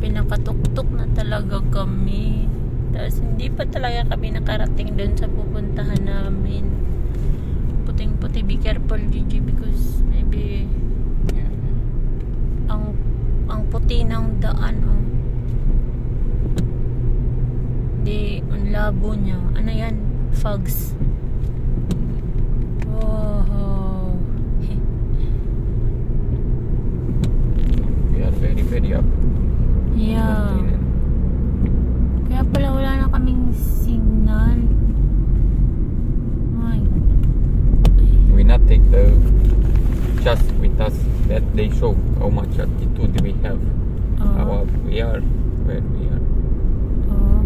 pinakatuktok na talaga kami. Tapos hindi pa talaga kami nakarating doon sa pupuntahan namin. Puting-puti, be careful Gigi, because maybe ang puti ng daan, oh. Di, ang labo niya. Ano yan? Fogs. Wow. We are very, very up. Yeah. Kaya pala wala na kaming signal. My. We not take the just with us that they show how much altitude we have. How up we are, where we are. Oh.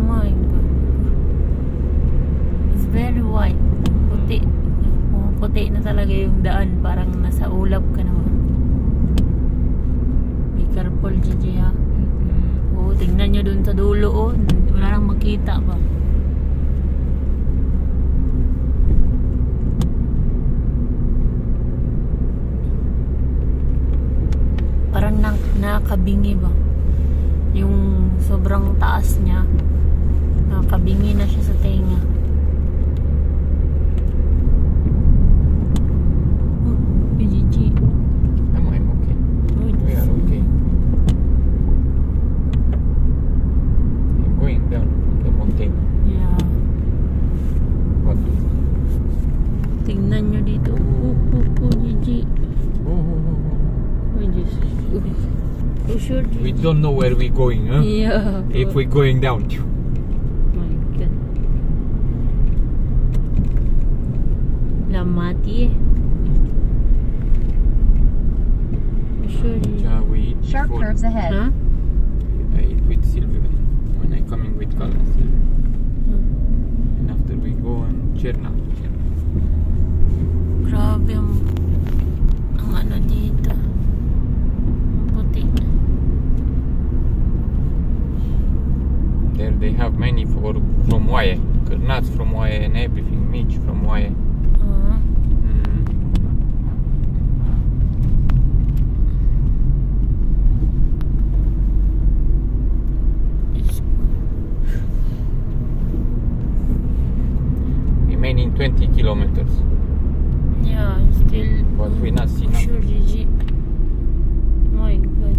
My God. It's very white. Puti. Oh, puti na talaga yung daan. Parang nasa ulap ka naman. Be careful, Gigi, ha? Oh, tingnan nyo dun sa dulo, oh. Wala nang makita ba? Parang nakabingi ba? Yung sobrang taas niya. Nakabingi na siya sa tenga. Oh, Gigi. I'm okay. Oh, We are okay. Going down the mountain. yeah. What? Tingnan nyo dito. Gigi. Oh. Oh, Diyos. Oh, sure, Gigi. We don't know where we're going, huh? Yeah. If we're going down. My God. Lamati eh. Sure. Yeah, we eat Sharp before. curves ahead. Huh? I eat with Sylvia when I coming with Carla. And after we go on Cherna. Grabe ang ano dito. Ang puti. There they have many from Waye. Nuts from Waye and everything. Meat from Waye. Remaining 20 kilometers. Yeah, still. But we not see nothing. Sure, Gigi. My God.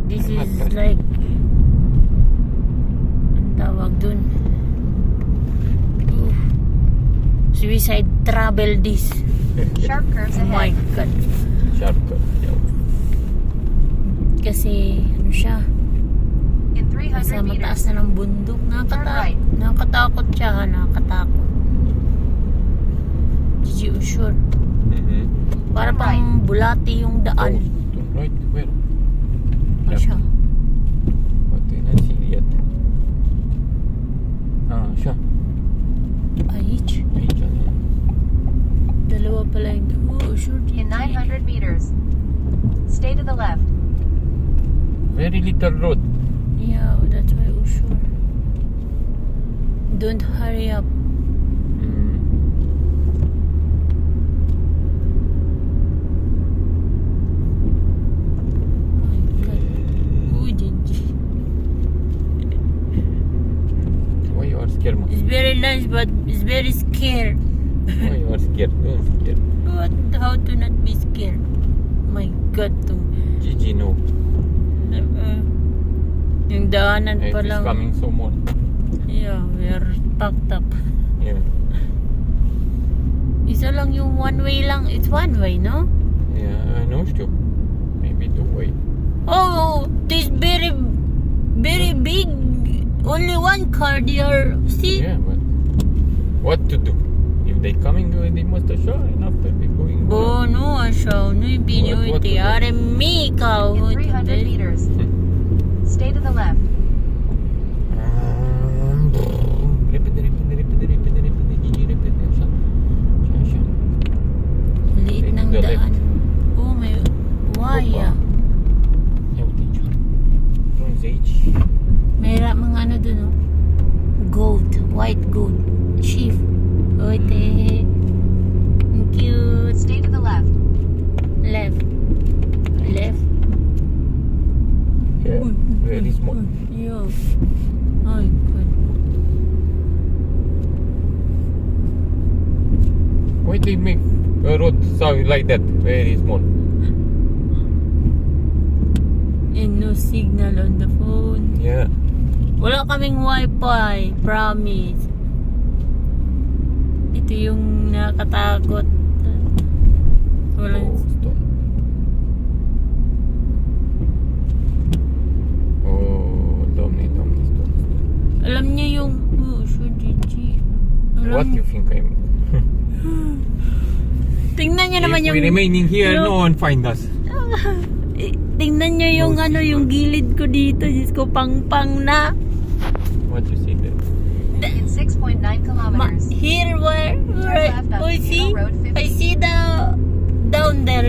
This is like, ang tawag dun? Suicide travel this. Sharp curves Oh my ahead. God. Sharp cut. Yeah. Kasi, ano siya, In nasa 300 mataas meters. na ng bundok. right. Nakakatakot siya, ha? Nakakatakot. Gigi, sure. Para Turn pang bulati yung Oh, daan. turn right. Where? Ano siya? But I not see it yet. Ah, siya. Ay, Ay, siya. dalawa pala yung... Oh, sure, Gigi. In 900 meters. Stay to the left. Very little road. Yeah, that's why, oh, sure. Don't hurry up. My God. Oh, Gigi. Why you are scared, man? It's very nice, but it's very scared. Why you are scared? Don't scared. What? How to not be scared? My God, to. Gigi, no. Yung daanan It pa is lang. coming so more. Yeah, we are packed up. Yeah. Isa lang yung one way lang. It's one way, no? Yeah, no, still. Maybe two way. Oh, this very, very big. Only one car there. See? Yeah, but what to do? If they coming, they must show, and after they going. Bono, siya. Ano yung What to do? biniyuti? Are me, ikaw. In 300 meters. Stay to the left. Liit ng the daan. left. Oh, may waya. May mga ano dun, oh. Gold. White gold. Chief. Uy, te. Ang cute. Stay to the left. Left. Left. Yeah, very small. Yeah. Ay, good. Why they make a road sound like that? Very small. And no signal on the phone. Yeah. Wala kaming wifi. Promise. Ito yung nakatakot. Walang... Oh, stone. Oh, domni, stone. Alam niya yung... Oh, sure, Gigi. What you think I'm... Tingnan niya naman If yung... we remaining here, yung- no one find us. Tingnan niyo yung No yung signal. gilid ko dito. Diyos ko, pang-pang na. What you see there? In 6.9 kilometers. Here, where? left on Oh, Eagle see? Road 50. I see the... Down there.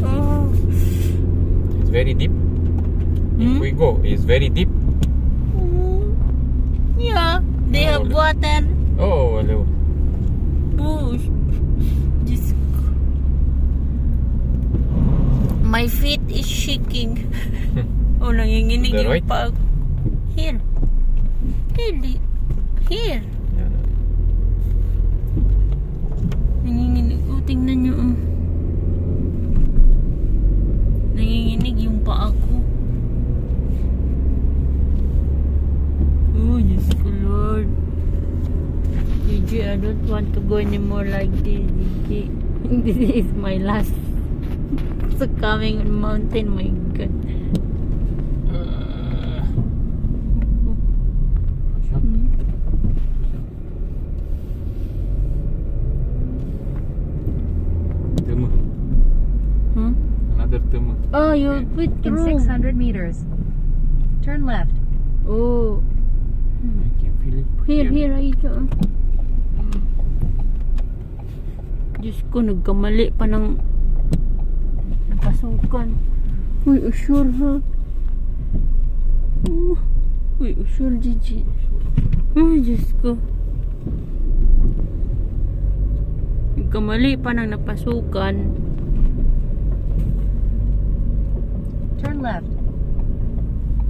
Oh. It's very deep. If Hmm? we go, it's very deep. Yeah. They have Oh, water. Oh, hello. Oh. Diyos ko. My feet is shaking. Oh, nanginginig The yung right? pag. Here. Here. Here. Yeah. Nanginginig. Oh, tingnan nyo. Oh. Nanginginig yung paa ko. Oh, Diyos ko, Lord. Gigi, I don't want to go anymore like this, Gigi. This is my last succumbing on mountain, my God. Tama. Huh? Another tama. Oh, you're with In room. 600 meters. Turn left. Oh. I can feel it. Here, ito. Diyos ko, nagkamali pa ng napasukan. Uy, sure ha. Uy, sure, Gigi. Uy, Diyos ko. Nagkamali pa ng napasukan. Turn left.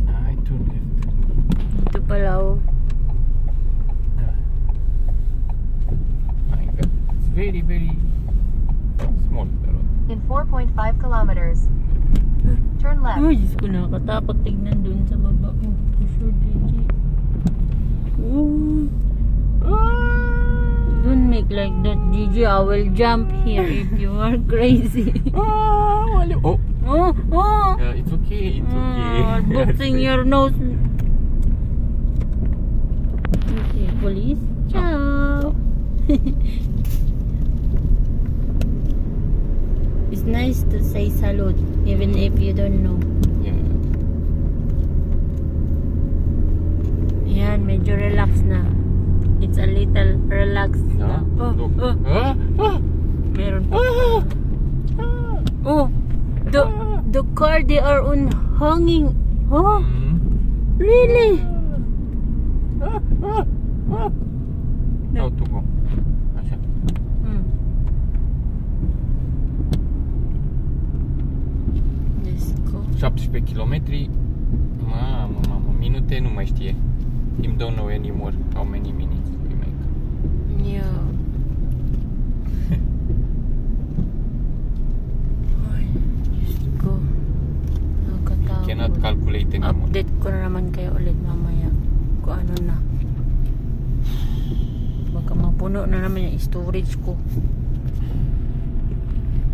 I turn left. Ito pala, oh. My God. It's very, very small. The road. In 4.5 kilometers. Turn left. Uy, Diyos ko, nakakatakot tignan dun sa baba. Oh, sure, Gigi. Oh. Don't make like that, Gigi. I will jump here if you are crazy. Oh, oh. Oh, oh. It's okay. It's okay. Oh, boxing your nose. Okay, police. Ciao. It's nice to say salute, even if you don't know. Yeah. Yan, medyo relax na. It's a little relax na. No. Look. Meron pa. Ah. Oh, the car they are on hanging. Oh, really? How to go? Așa. Let's go. 17 km. Mamă, minute nu mai știe. Him don't know anymore how many minutes we make. Yeah. Ay, let's go. Nakakatakot. Cannot calculate anymore. Update ko na naman kayo ulit mamaya kung ano na. Baka mapuno na naman yung storage ko.